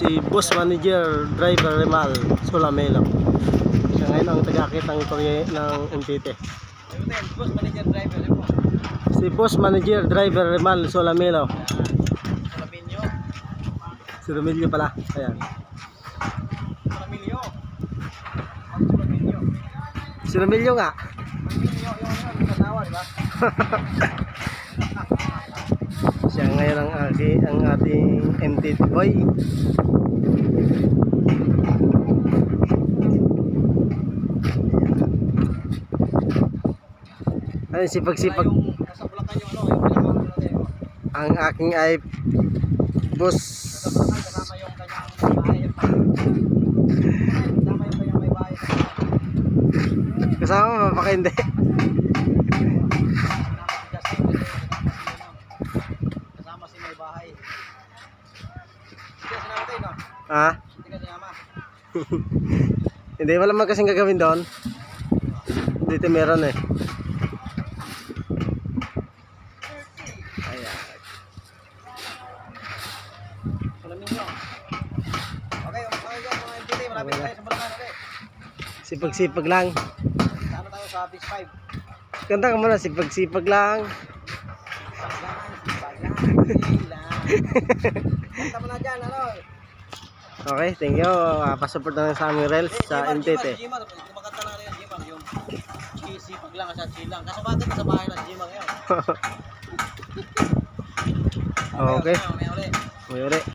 si Boss Manager Driver Remal Solamelo. Siya ngayon ang tagakit ng MTT. Boss Manager Driver Remal. Si Boss Manager Driver Remal Solamelo. Solamilyo. Si Romilio pala. Ayan. Solamilyo. Solamilyo. Si Romilio nga. Solamilyo, yung katawa, di ba? Siya ngayon ang ating MTT boy. Ay, sipag-sipag. Nasa Bulacan yung pinakauna natin. Ang aking ay Boss. Nasa Bulacan, kasama yung kanyang bahay. Kasama yung kanyang may bahay. Kasama mo baka hindi. Kasama si may bahay. Sige, sinama tayo, no? Ha? Sige, sinama. Hindi, wala man kasing gagawin doon. Dito meron eh. Ayan. Solamilyo. Okay, dyan mga MTT. Malapit tayo sa Bulacan, okay? Sipag-sipag lang. Saan tayo sa Beach 5? Kanta ka muna, sipag-sipag lang. Kanta mo na dyan, ano? Okay, thank you. Pasupport na lang sa aming Reels sa MTT. Jimar, kumakanta na rin Jimar, yung sipag lang at chill lang. Kaso bakit nasa bahay na si Jimar ngayon? Okay. May uli. May uli.